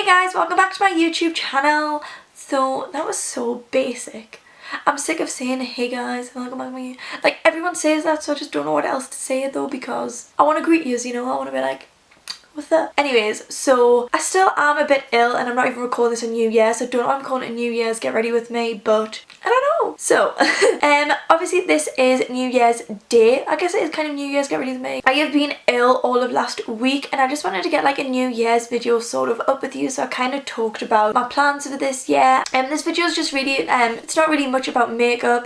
guys, welcome back to my YouTube channel. So that was so basic. I'm sick of saying hey guys, welcome back to my YouTube. Like everyone says that, so I just don't know what else to say though, because I want to greet you, you know, I want to be like, what's up? Anyways, so I still am a bit ill and I'm not even recording this on New Year's, so I don't know why I'm calling it New Year's, get ready with me, but I don't know. So, obviously this is New Year's Day. I guess it is kind of New Year's, get ready with me. I have been ill all of last week and I just wanted to get like a New Year's video sort of up with you, so I kind of talked about my plans for this year. This video is just really, it's not really much about makeup.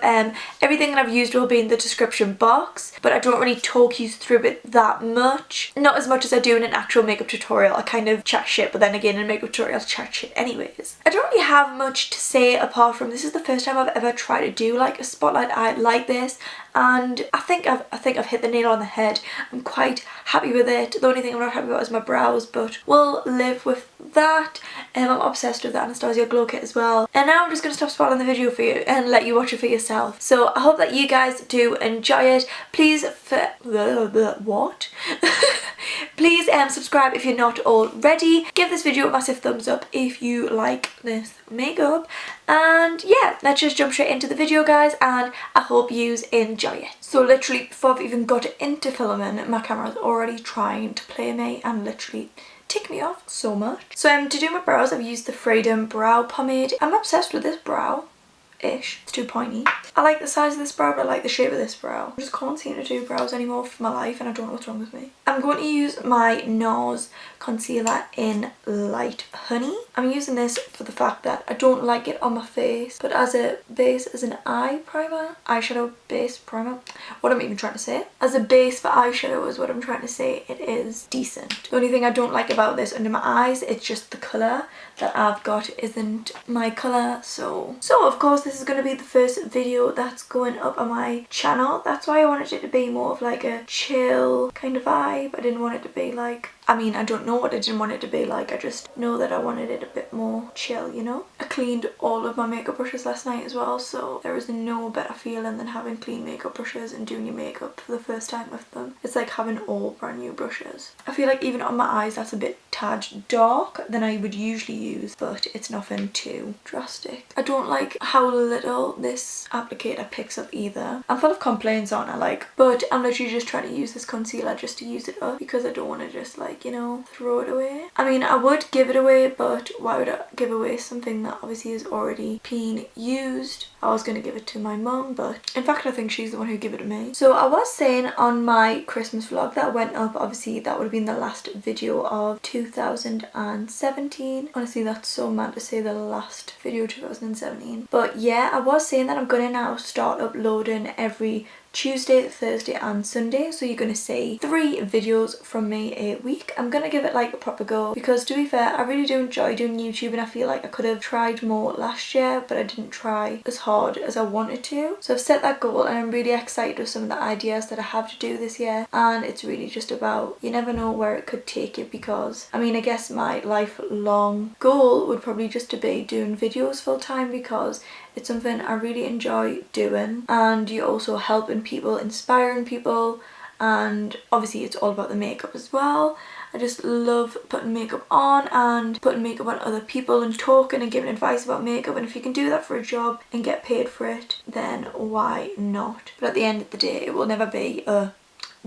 Everything that I've used will be in the description box, but I don't really talk you through it that much. Not as much as I do in an actual makeup tutorial. I kind of chat shit, but then again in makeup tutorials chat shit anyways. I don't really have much to say apart from this is the first time I've ever tried to do like a spotlight eye like this, and I think I've hit the nail on the head. I'm quite happy with it. The only thing I'm not happy about is my brows, but we'll live with that. I'm obsessed with the Anastasia glow kit as well. And now I'm just going to stop spoiling the video for you and let you watch it for yourself. So I hope that you guys do enjoy it. Please please subscribe if you're not already. Give this video a massive thumbs up if you like this makeup. And yeah, let's just jump straight into the video guys, and I hope you enjoy it. So literally before I've even got into filming, my camera's already trying to play me and literally tick me off so much. So to do my brows, I've used the Freedom Brow Pomade. I'm obsessed with this brow. Ish. It's too pointy. I like the size of this brow, but I like the shape of this brow. I just can't seem to do brows anymore for my life and I don't know what's wrong with me. I'm going to use my Nars concealer in Light Honey. I'm using this for the fact that I don't like it on my face, but as a base, as an eye primer, eyeshadow base primer, what am I even trying to say? As a base for eyeshadow is what I'm trying to say, it is decent. The only thing I don't like about this under my eyes, it's just the colour that I've got isn't my colour, so of course this is going to be the first video that's going up on my channel. That's why I wanted it to be more of like a chill kind of vibe. I didn't want it to be like, I mean, I don't know what I didn't want it to be like, I just know that I wanted it a bit more chill, you know? I cleaned all of my makeup brushes last night as well, so there is no better feeling than having clean makeup brushes and doing your makeup for the first time with them. It's like having all brand new brushes. I feel like even on my eyes that's a bit tad dark than I would usually use, but it's nothing too drastic. I don't like how little this applicator picks up either. I'm full of complaints on it, but I'm literally just trying to use this concealer just to use it up because I don't want to just like, you know, throw it away. I mean, I would give it away, but why would I give away something that obviously has already been used? I was going to give it to my mum, but in fact I think she's the one who gave it to me. So I was saying on my Christmas vlog that went up, obviously that would have been the last video of 2017. Honestly, that's so mad to say the last video of 2017. But yeah, I was saying that I'm going to now start uploading every Tuesday, Thursday and Sunday, so you're going to see 3 videos from me a week. I'm going to give it like a proper go because to be fair, I really do enjoy doing YouTube and I feel like I could have tried more last year, but I didn't try as hard as I wanted to. So I've set that goal and I'm really excited with some of the ideas that I have to do this year, and it's really just about, you never know where it could take you, because I mean, I guess my lifelong goal would probably just to be doing videos full time because it's something I really enjoy doing, and you're also helping people, inspiring people, and obviously it's all about the makeup as well. I just love putting makeup on and putting makeup on other people and talking and giving advice about makeup, and if you can do that for a job and get paid for it, then why not? But at the end of the day, it will never be a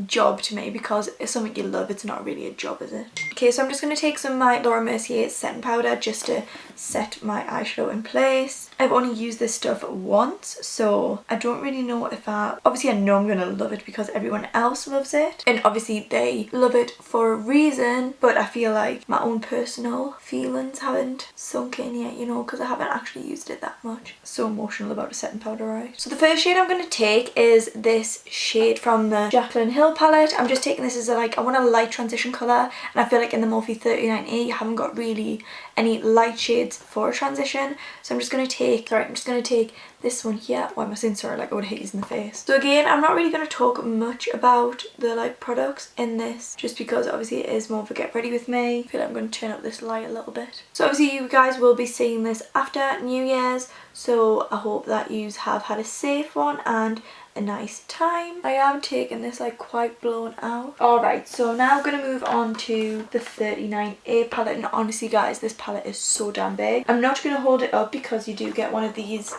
job to me because it's something you love. It's not really a job, is it? Okay, so I'm just going to take some of my Laura Mercier setting powder just to set my eyeshadow in place. I've only used this stuff once, so I don't really know if obviously I know I'm going to love it because everyone else loves it, and obviously they love it for a reason, but I feel like my own personal feelings haven't sunk in yet, you know, because I haven't actually used it that much. So emotional about a setting powder, right? So the first shade I'm going to take is this shade from the Jaclyn palette. I'm just taking this as a, like, I want a light transition colour, and I feel like in the Morphe 39A you haven't got really any light shades for a transition, so I'm just going to take this one here. Why am I saying sorry like I would hate using the face? So again, I'm not really going to talk much about the like products in this just because obviously it is more of a get ready with me. I feel like I'm going to turn up this light a little bit. So obviously you guys will be seeing this after New Year's, so I hope that you have had a safe one and a nice time. I am taking this like quite blown out. Alright, so now I'm going to move on to the 39A palette, and honestly guys, this palette is so damn big. I'm not going to hold it up because you do get one of these,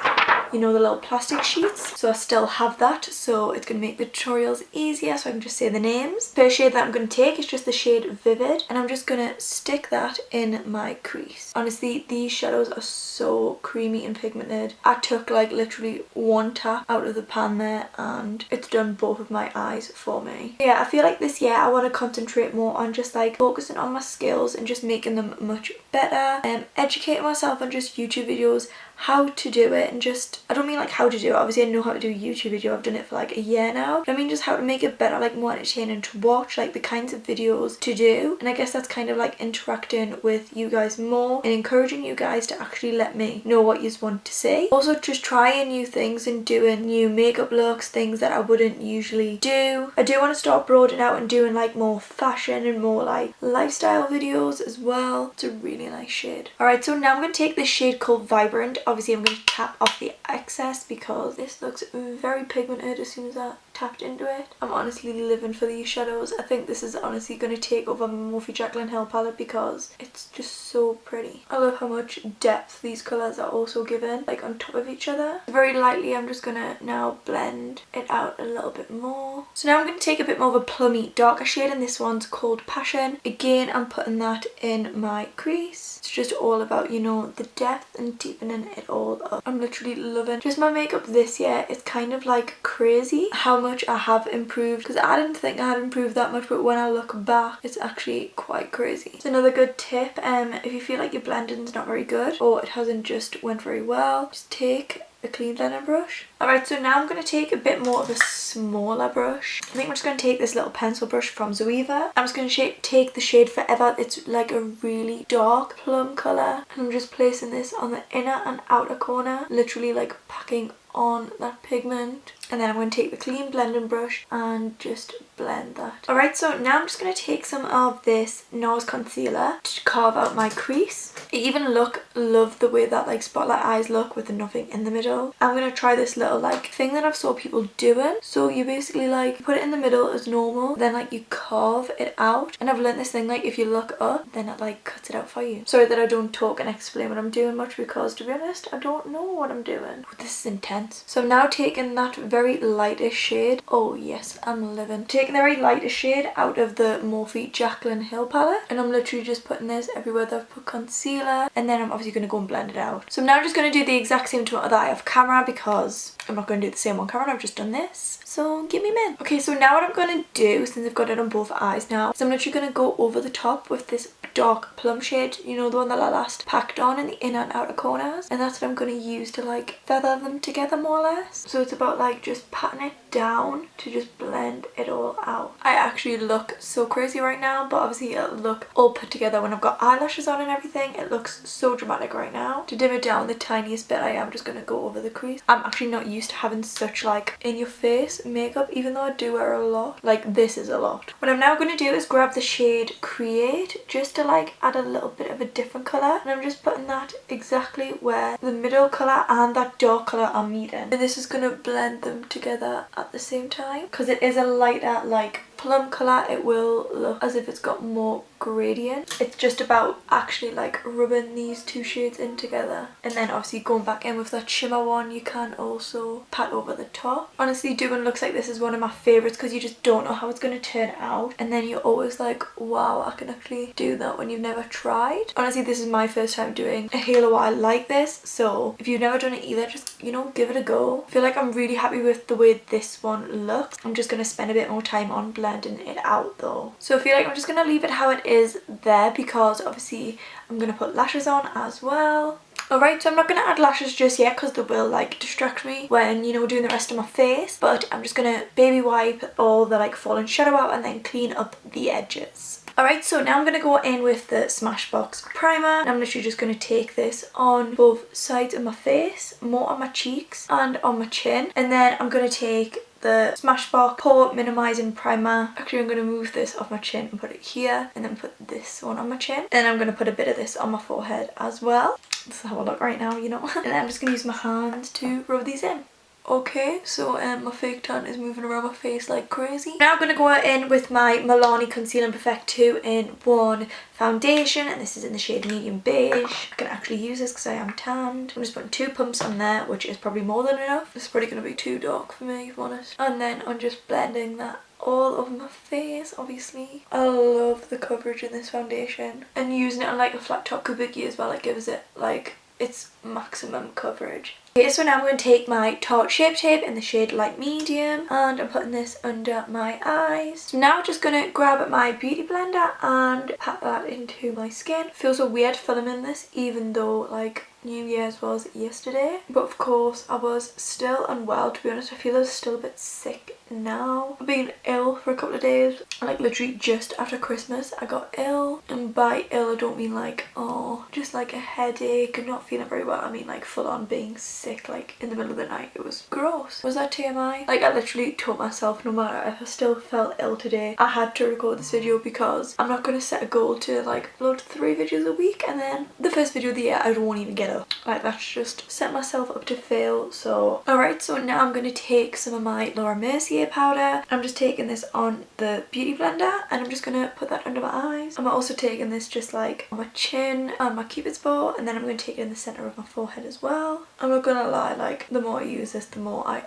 you know, the little plastic sheets, so I still have that, so it's going to make the tutorials easier so I can just say the names. First shade that I'm going to take is just the shade Vivid, and I'm just going to stick that in my crease. Honestly, these shadows are so creamy and pigmented. I took like literally one tap out of the pan there and it's done both of my eyes for me. Yeah, I feel like this year I want to concentrate more on just like focusing on my skills and just making them much better, and educating myself on just YouTube videos, how to do it, and just, I don't mean like how to do it, obviously I know how to do a YouTube video, I've done it for like a year now, but I mean just how to make it better, like more entertaining to watch, like the kinds of videos to do. And I guess that's kind of like interacting with you guys more and encouraging you guys to actually let me know what you want to see. Also just trying new things and doing new makeup looks, things that I wouldn't usually do. I do want to start broadening out and doing like more fashion and more like lifestyle videos as well. It's a really nice shade. Alright, so now I'm going to take this shade called Vibrant. Obviously I'm going to tap off the excess because this looks very pigmented as soon as I tapped into it. I'm honestly living for these shadows. I think this is honestly going to take over my Morphe Jaclyn Hill palette because it's just so pretty. I love how much depth these colours are also given, like on top of each other. Very lightly I'm just going to now blend it out a little bit more. So now I'm going to take a bit more of a plummy darker shade, and this one's called Passion. Again, I'm putting that in my crease. It's just all about, you know, the depth and deepening it all up. I'm literally loving just my makeup this year. It's kind of like crazy how much I have improved, because I didn't think I had improved that much, but when I look back it's actually quite crazy. It's another good tip, if you feel like your blending's not very good or it hasn't just went very well, just take a clean blending brush. Alright, so now I'm going to take a bit more of a smaller brush. I think I'm just going to take this little pencil brush from Zoeva. I'm just going to take the shade Forever. It's like a really dark plum colour, and I'm just placing this on the inner and outer corner, literally like packing on that pigment. And then I'm going to take the clean blending brush and just blend that. Alright, so now I'm just going to take some of this Nars concealer to carve out my crease. I even love the way that like spotlight eyes look with nothing in the middle. I'm going to try this little like thing that I've saw people doing. So you basically like put it in the middle as normal, then like you carve it out. And I've learned this thing, like if you look up, then it like cuts it out for you. Sorry that I don't talk and explain what I'm doing much, because to be honest, I don't know what I'm doing. Oh, this is intense. So I'm now taking that very lightest shade. Oh yes, I'm living. Taking the very lightest shade out of the Morphe Jaclyn Hill palette, and I'm literally just putting this everywhere that I've put concealer, and then I'm obviously going to go and blend it out. So I'm now just going to do the exact same to that I have camera, because I'm not going to do the same on camera. I've just done this, so give me a minute. Okay, so now what I'm going to do, since I've got it on both eyes now, is I'm literally going to go over the top with this dark plum shade, you know, the one that I last packed on in the inner and outer corners, and that's what I'm going to use to like feather them together more or less. So it's about like just patting it down to just blend it all out. I actually look so crazy right now, but obviously it'll look all put together when I've got eyelashes on and everything. It looks so dramatic right now. To dim it down the tiniest bit, I am just going to go over the crease. I'm actually not used to having such like in your face makeup, even though I do wear a lot. Like this is a lot. What I'm now going to do is grab the shade Create, just to like add a little bit of a different colour, and I'm just putting that exactly where the middle colour and that dark colour are meeting, and this is going to blend them together at the same time. Because it is a lighter like plum colour, it will look as if it's got more gradient. It's just about actually like rubbing these two shades in together, and then obviously going back in with that shimmer one. You can also pat over the top. Honestly, doing looks like this is one of my favourites, because you just don't know how it's going to turn out, and then you're always like, wow, I can actually do that when you've never tried. Honestly, this is my first time doing a halo eye like this, so if you've never done it either, just, you know, give it a go. I feel like I'm really happy with the way this one looks. I'm just going to spend a bit more time on blending it out though. So I feel like I'm just going to leave it how it is there, because obviously I'm going to put lashes on as well. Alright, so I'm not going to add lashes just yet because they will like distract me when, you know, doing the rest of my face, but I'm just going to baby wipe all the like fallen shadow out and then clean up the edges. Alright, so now I'm going to go in with the Smashbox primer, and I'm literally just going to take this on both sides of my face, more on my cheeks and on my chin, and then I'm going to take the Smashbox Pore Minimising Primer. Actually, I'm going to move this off my chin and put it here, and then put this one on my chin, and then I'm going to put a bit of this on my forehead as well. This is how I look right now, you know. And then I'm just going to use my hands to rub these in. okay. So my fake tan is moving around my face like crazy. Now I'm going to go in with my Milani Conceal and Perfect 2-in-1 foundation, and this is in the shade medium beige. I can actually use this because I am tanned. I'm just putting 2 pumps on there, which is probably more than enough. This is probably going to be too dark for me, if I'm honest. And then I'm just blending that all over my face. Obviously I love the coverage in this foundation, and using it on like a flat top kabuki as well, it gives it like its maximum coverage. Okay, so now I'm going to take my Tarte Shape Tape in the shade light medium, and I'm putting this under my eyes. So now I'm just going to grab my beauty blender and pat that into my skin. It feels so weird filming this even though like New Year's was yesterday, but of course I was still unwell. To be honest, I feel still a bit sick now. I've been ill for a couple of days, like literally just after Christmas I got ill, and by ill I don't mean like just like a headache and not feeling very well. I mean like full on being sick, like in the middle of the night. It was gross. Was that TMI? Like I literally told myself no matter if I still felt ill today, I had to record this video because I'm not going to set a goal to like upload 3 videos a week and then the first video of the year I won't even get up. Like that's just set myself up to fail. So alright, so now I'm going to take some of my Laura Mercier powder. I'm just taking this on the beauty blender and I'm just going to put that under my eyes. I'm also taking this just like on my chin and my cupid's bow, and then I'm going to take it in the centre of my forehead as well. I'm not gonna lie, like the more I use this the more I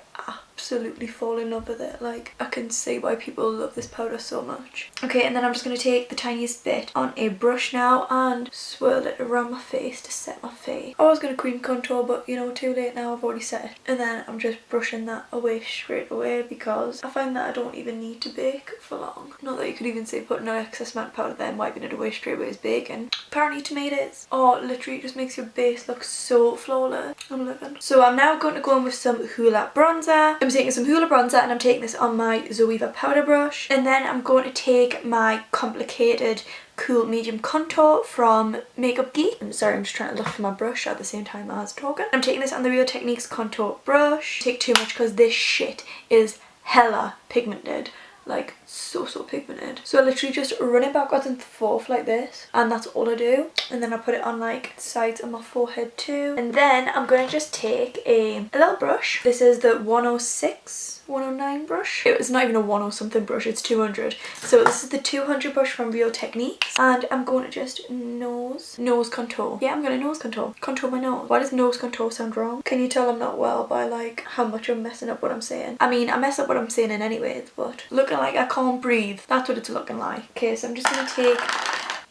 absolutely fall in love with it. Like I can see why people love this powder so much. Okay, and then I'm just going to take the tiniest bit on a brush now and swirl it around my face to set my face. I was going to cream contour, but you know, too late now, I've already set it. And then I'm just brushing that away straight away because I find that I don't even need to bake for long. Not that you could even say putting an excess amount of powder there and wiping it away straight away is baking. Apparently tomatoes. Oh, literally it just makes your base look so flawless. I'm living. So I'm now going to go in with some Hoola bronzer. I'm taking some Hoola bronzer and I'm taking this on my Zoeva powder brush, and then I'm going to take my complicated cool medium contour from Makeup Geek. I'm sorry, I'm just trying to look for my brush at the same time as talking. I'm taking this on the Real Techniques contour brush. Take too much because this shit is hella pigmented. Like so pigmented. So I literally just run it backwards and forth like this, and that's all I do. And then I put it on like sides of my forehead too. And then I'm going to just take a little brush. This is the 109 brush. It's not even a 10 something brush, it's 200. So this is the 200 brush from Real Techniques, and I'm going to just nose contour. Yeah, I'm going to nose contour my nose. Why does nose contour sound wrong? Can you tell I'm not well by like how much I'm messing up what I'm saying? I mean, I mess up what I'm saying in anyways, but looking like I can't breathe. That's what it's looking like. Okay, so I'm just going to take,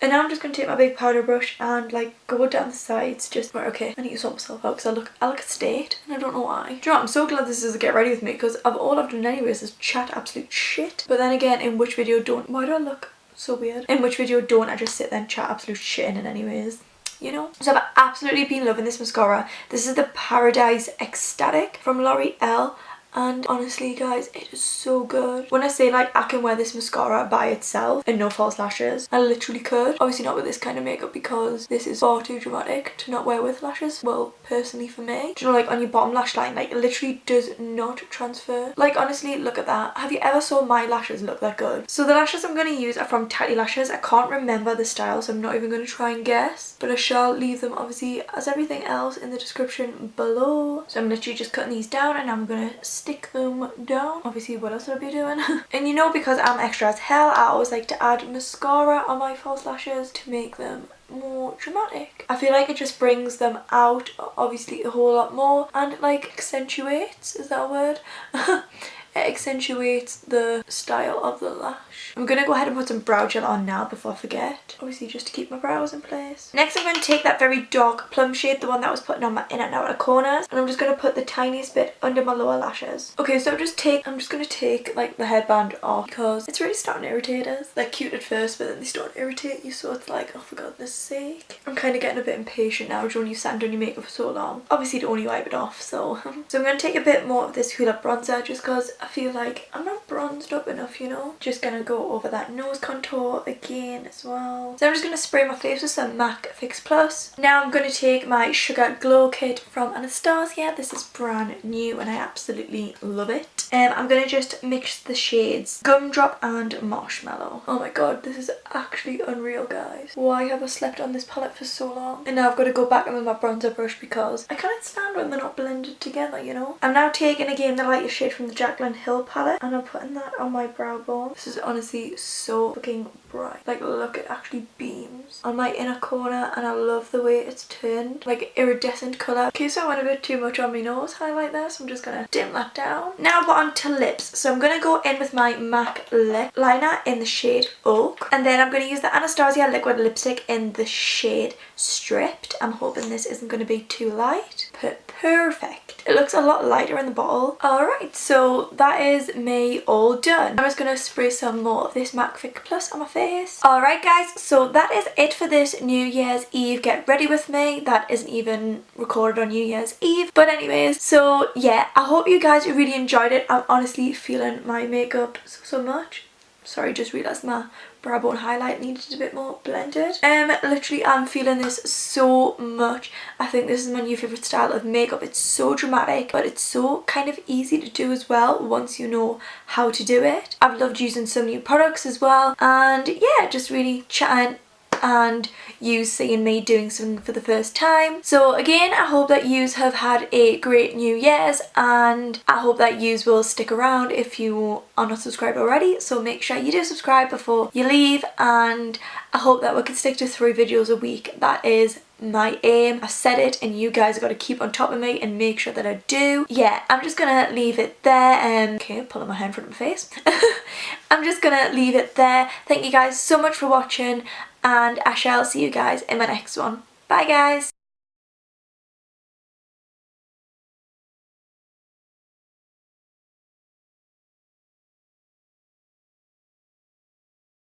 and now I'm just going to take my big powder brush and like go down the sides. Just right, okay, I need to sort myself out because I look a state and I don't know why. Do you know what? I'm so glad this is a get ready with me because all I've done anyways is chat absolute shit. But then again, in which video don't, why do I look so weird? In which video don't I just sit there and chat absolute shit in it anyways? You know? So I've absolutely been loving this mascara. This is the Paradise Ecstatic from L'Oreal. And honestly guys, it is so good. When I say like I can wear this mascara by itself and no false lashes, I literally could. Obviously not with this kind of makeup because this is far too dramatic to not wear with lashes. Well, personally for me. Do you know, like on your bottom lash line, like it literally does not transfer. Like honestly, look at that. Have you ever saw my lashes look that good? So the lashes I'm going to use are from Tatti lashes. I can't remember the style, so I'm not even going to try and guess. But I shall leave them obviously as everything else in the description below. So I'm literally just cutting these down and I'm going to stick them down. Obviously, what else would I be doing? And you know, because I'm extra as hell, I always like to add mascara on my false lashes to make them more dramatic. I feel like it just brings them out obviously a whole lot more and like accentuates, is that a word? It accentuates the style of the lash. I'm going to go ahead and put some brow gel on now before I forget. Obviously just to keep my brows in place. Next I'm going to take that very dark plum shade, the one that was putting on my inner and outer corners, and I'm just going to put the tiniest bit under my lower lashes. Okay, so I'm just going to take like the headband off because it's really starting to irritate us. They're cute at first but then they start to irritate you, so it's like, oh for goodness sake. I'm kind of getting a bit impatient now when you've sat and done your makeup for so long. Obviously to only wipe it off, so. So I'm going to take a bit more of this Hoola bronzer just because I I feel like I'm not bronzed up enough, you know. Just gonna go over that nose contour again as well. So I'm just gonna spray my face with some MAC Fix Plus. Now I'm gonna take my Sugar Glow Kit from Anastasia. This is brand new and I absolutely love it. I'm gonna just mix the shades Gumdrop and Marshmallow. Oh my god, this is actually unreal, guys. Why have I slept on this palette for so long? And now I've got to go back in with my bronzer brush because I can't stand when they're not blended together, you know. I'm now taking again the lightest shade from the Jaclyn Hill palette and I'm putting that on my brow bone. This is honestly so fucking bright. Like, look, it actually beams on my inner corner and I love the way it's turned. Like, iridescent colour. In case I went a bit too much on my nose highlight there, so I'm just gonna dim that down. Now we're on to lips. So I'm gonna go in with my MAC lip liner in the shade Oak. And then I'm gonna use the Anastasia liquid lipstick in the shade Stripped. I'm hoping this isn't gonna be too light. Perfect. It looks a lot lighter in the bottle. Alright, so that is me all done. I'm just gonna spray some more of this MAC Fix Plus on my face. Alright guys, so that is it for this New Year's Eve Get Ready With Me. That isn't even recorded on New Year's Eve. But anyways, so yeah, I hope you guys really enjoyed it. I'm honestly feeling my makeup so much. Sorry, just realised my brow bone highlight needed a bit more blended. Literally I'm feeling this so much. I think this is my new favourite style of makeup. It's so dramatic, but it's so kind of easy to do as well once you know how to do it. I've loved using some new products as well, and yeah, just really chatting and you seeing me doing something for the first time. So again, I hope that yous have had a great New Year's and I hope that yous will stick around if you are not subscribed already. So make sure you do subscribe before you leave, and I hope that we can stick to 3 videos a week. That is my aim. I said it and you guys have got to keep on top of me and make sure that I do. Yeah, I'm just gonna leave it there. Okay, pulling my hair in front of my face. I'm just gonna leave it there. Thank you guys so much for watching and I shall see you guys in my next one. Bye guys!